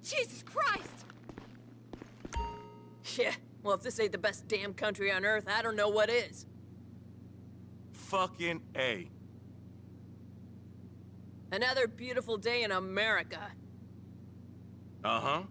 Jesus Christ! Yeah, well, if this ain't the best damn country on Earth, I don't know what is. Fucking A. Another beautiful day in America. Uh-huh.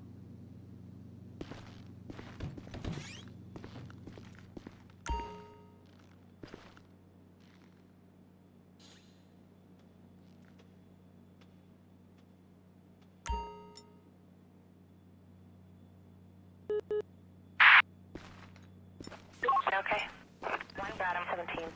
Okay. One bottom 17.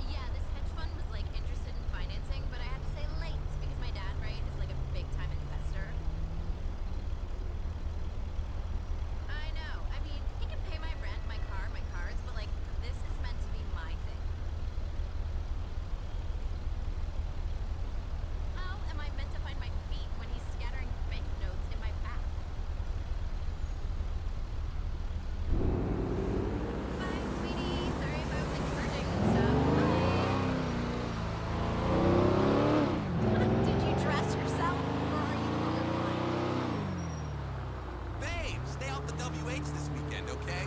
Yeah, this hedge fund was like interested in financing, but I had to say late because my dad, right, is like a big time investor. I know. I mean, he can pay my rent, my car, my cards, but like this is meant to be my thing. How am I meant to find my feet when he's scattering banknotes in my path? Bye, sweetie. Sorry if I was like flirting and stuff. Did you dress yourself, or are you colorblind? Babe, stay off the WH this weekend, okay?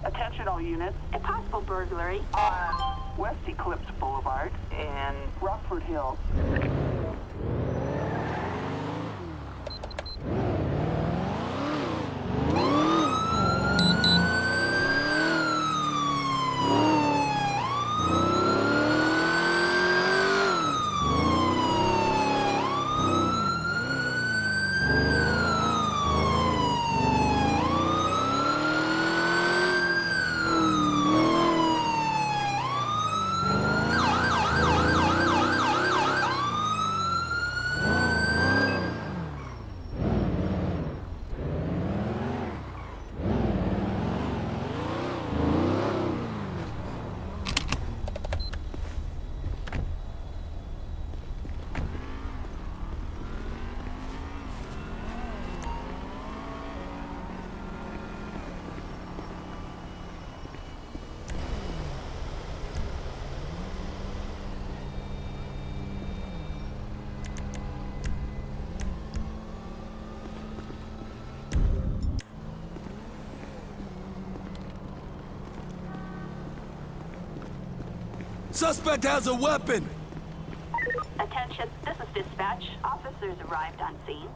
Attention all units. A possible burglary on West Eclipse Boulevard and Rockford Hills. Suspect has a weapon! Attention, this is dispatch. Officers arrived on scene.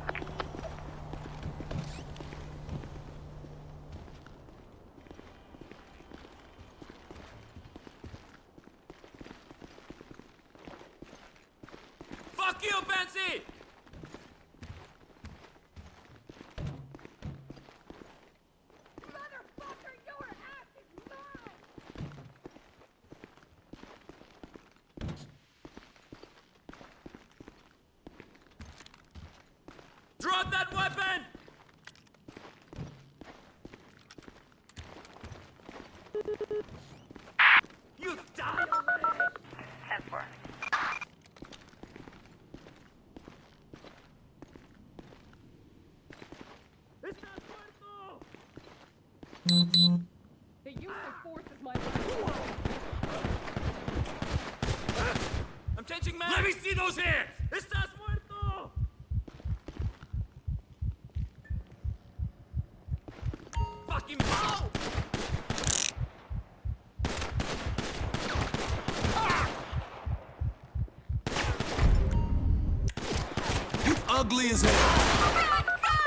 Fuck you, Benzie! Motherfucker, your ass is mine! Drop that weapon! You die already! 10-4. It's not personal! The use of force is me see those hands! ¡Estás muerto! Fucking blow! You ugly as hell.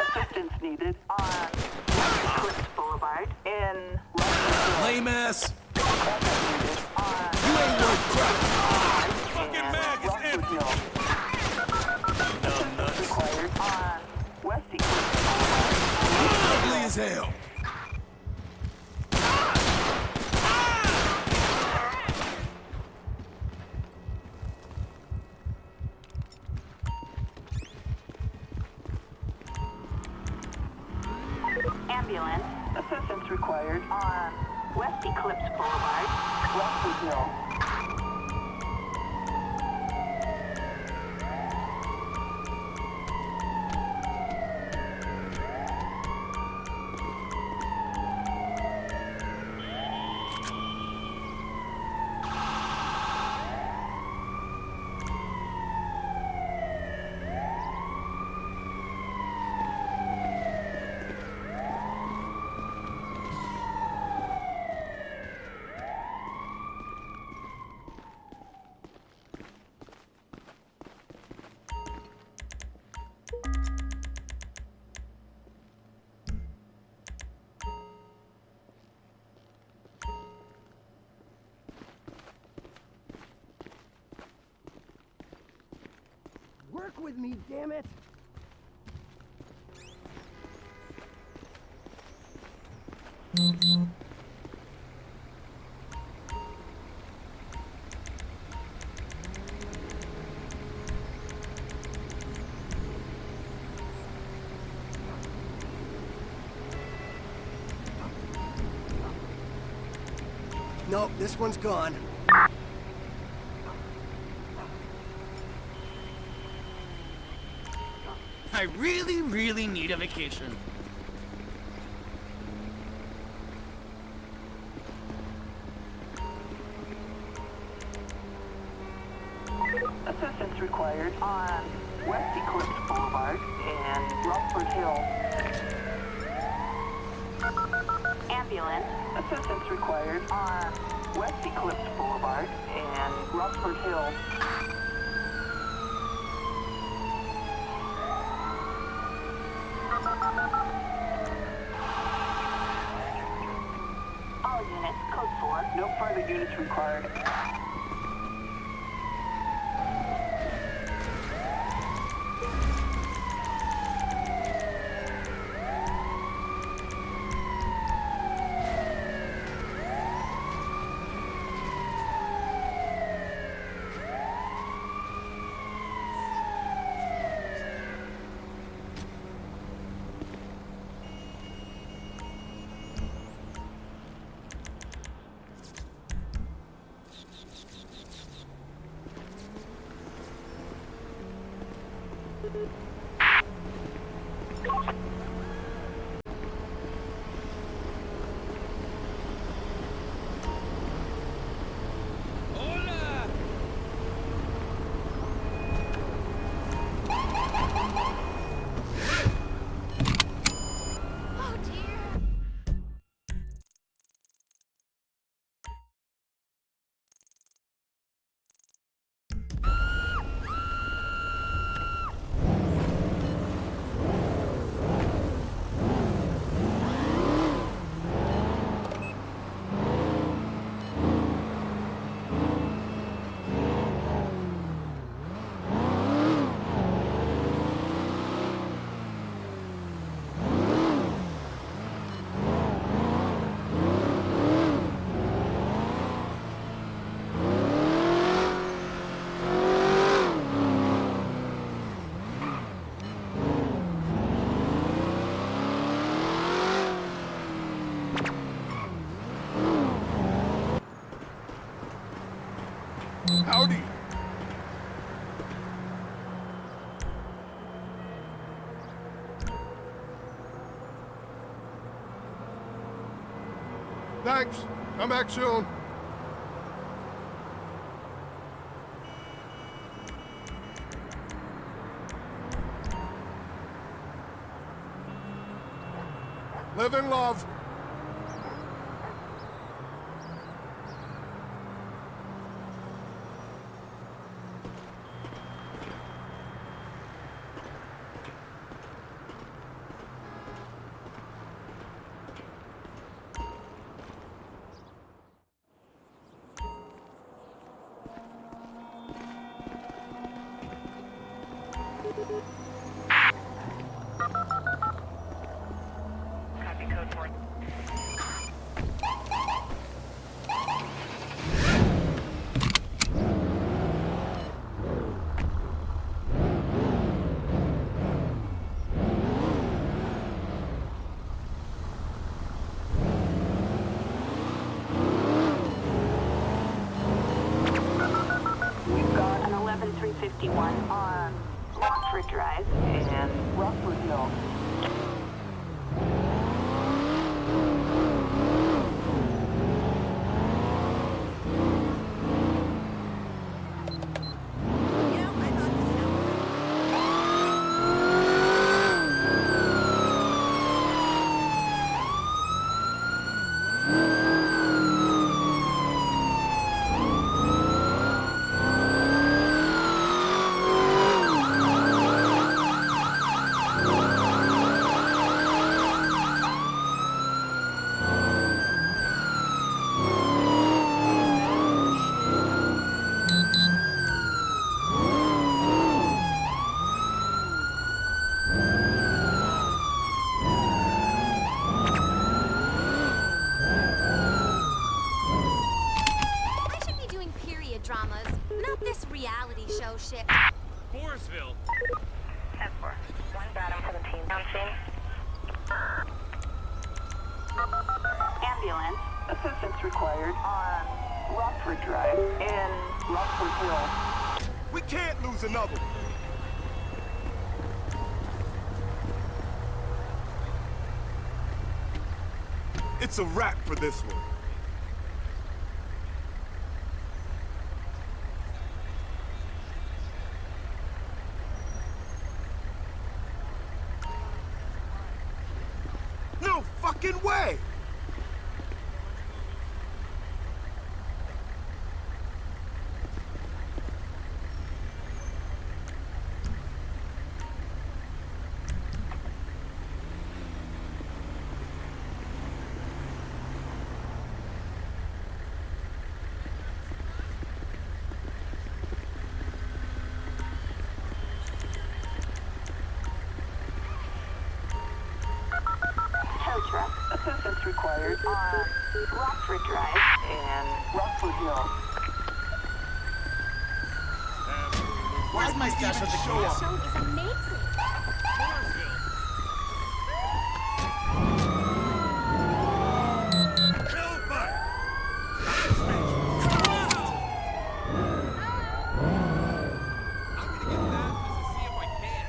Assistance needed on Eclipse Boulevard in Lame ass. needed on You ain't worth crap. Fucking mag is Rockwood empty. Hill. Assistance required on West Eclipse Boulevard. You ugly as hell. Ambulance. Assistance required on West Eclipse Boulevard, Rockwood Hill. Work with me, damn it! Nope, this one's gone. I really need a vacation. Assistance required on West Eclipse Boulevard and Rockford Hill. Ambulance. Assistance required on West Eclipse Boulevard and Rockford Hill. All units, code 4. No further units required. Oh dear. Howdy. Thanks. Come back soon. Live and love. Copy code 4. We've got an 11351 on Rockford Drive and Rockford Hill. I should be doing period dramas, not this reality show shit. Borisville. 10-4. 1 Bradham 17. Down scene. Ambulance. Assistance required on Rockford Drive and Rockford Hill. We can't lose another one. It's a wrap for this one. No fucking way! Tow truck. Assistance required on Rockford Drive and Rockford Hill. Where's my stash of tequila? That show is amazing. Borisville. Hellfire. I'm gonna get that just to see if I can.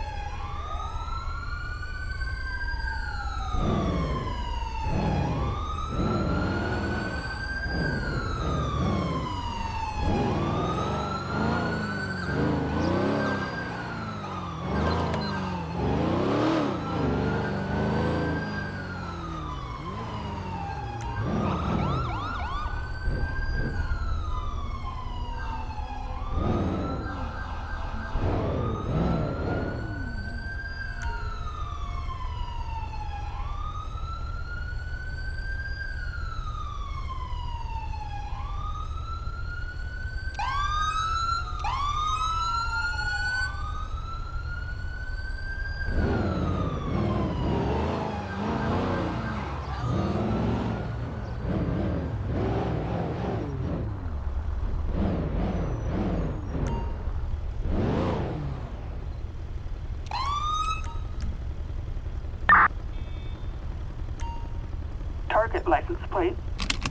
Target license plate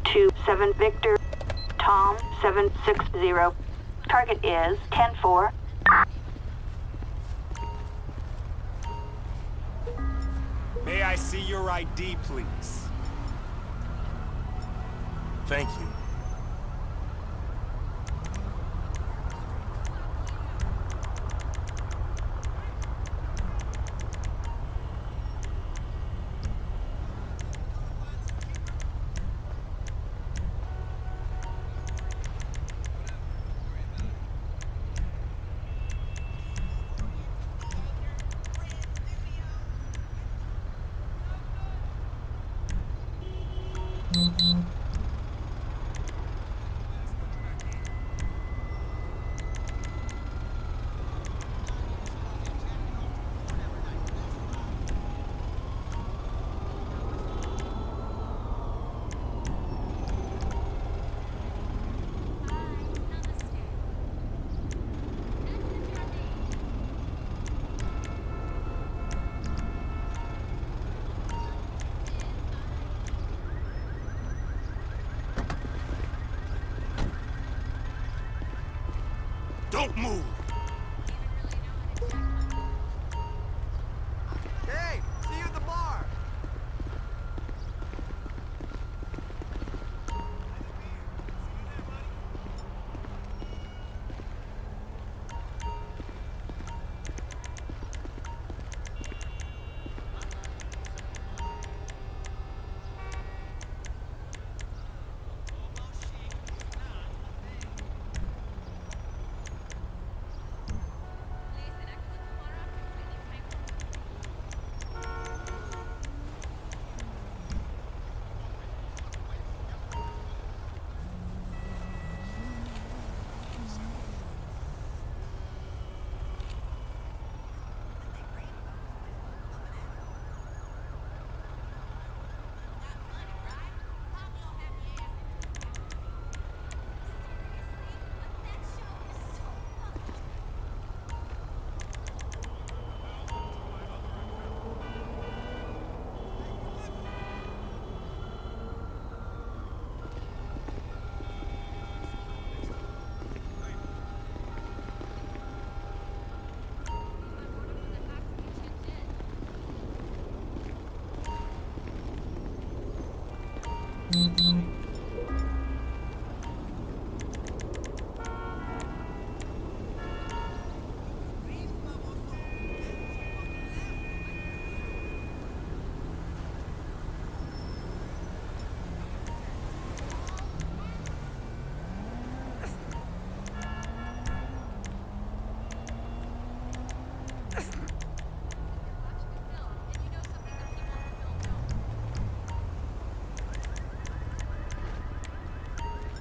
27 Victor Tom 760. Target is 10-4. May I see your ID, please? Thank you. Don't move! Hey, see you at the bar.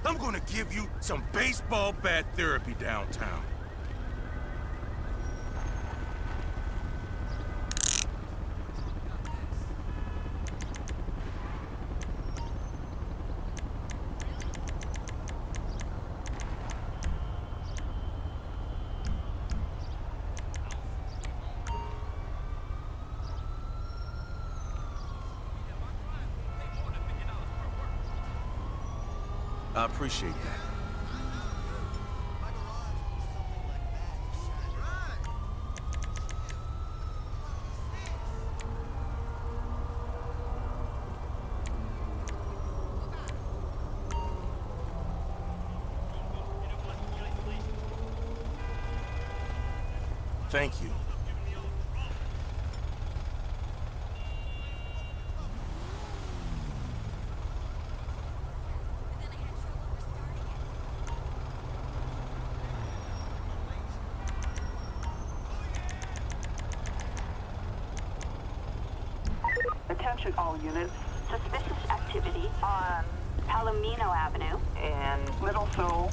I'm gonna give you some baseball bat therapy downtown. I appreciate that. Thank you. Attention all units. Suspicious activity on Palomino Avenue. And Little Seoul.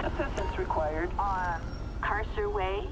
Assistance required On Carcer Way.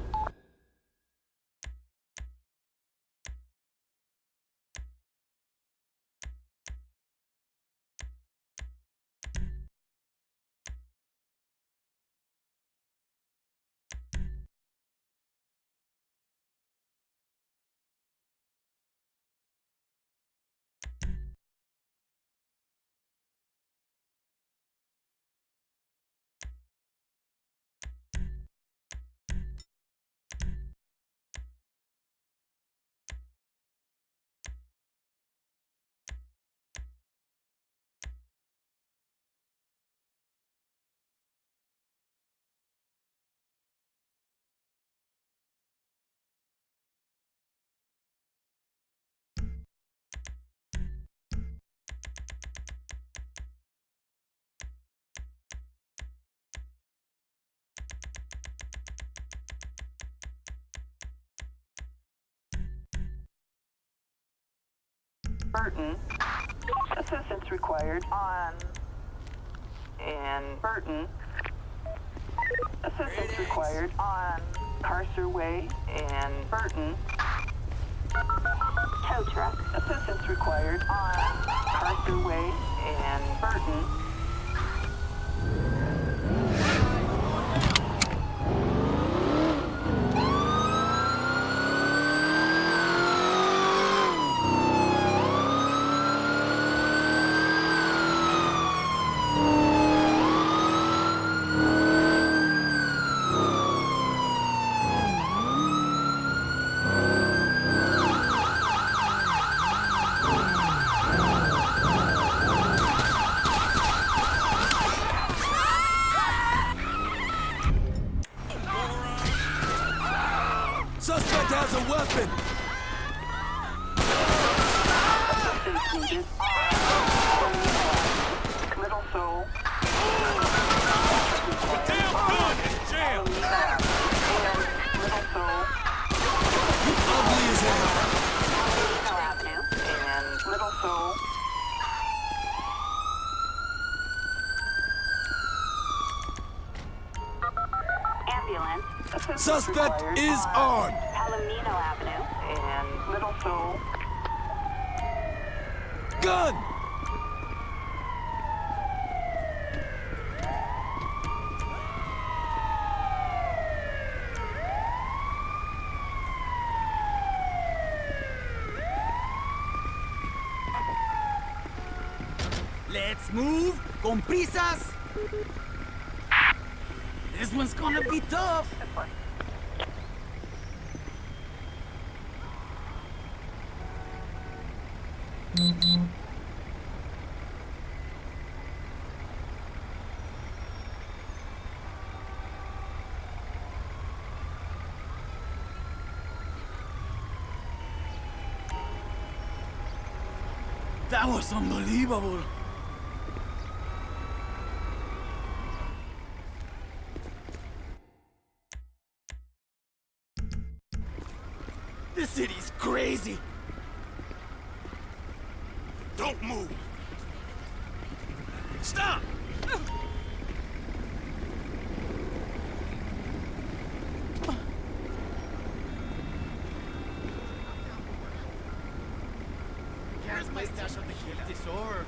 Burton. Assistance required on and Burton. Assistance required on Carcer Way and Burton. Tow truck. Assistance required on Carcer Way and Burton. is Little Seoul. Damn gun is jammed! Little Seoul. Ugly as hell. Palomino Avenue and Little Seoul. Ambulance. Assistance Suspect required is on. Palomino Avenue and Little Seoul. Gun! Let's move. Con prisas. This one's gonna be tough. That was unbelievable. This city's crazy. Don't move! Stop! Where's my stash of the key? Disorder.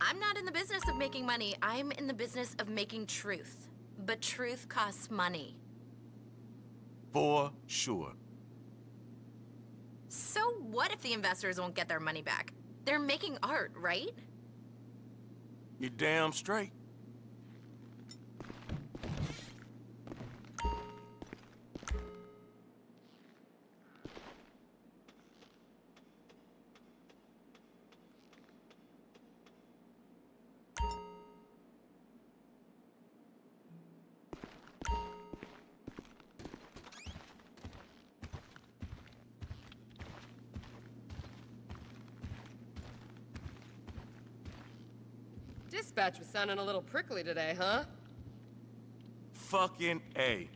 I'm not in the business of making money. I'm in the business of making truth. But truth costs money. For sure. So what if the investors won't get their money back? They're making art, right? You damn straight. Dispatch was sounding a little prickly today, huh? Fucking A.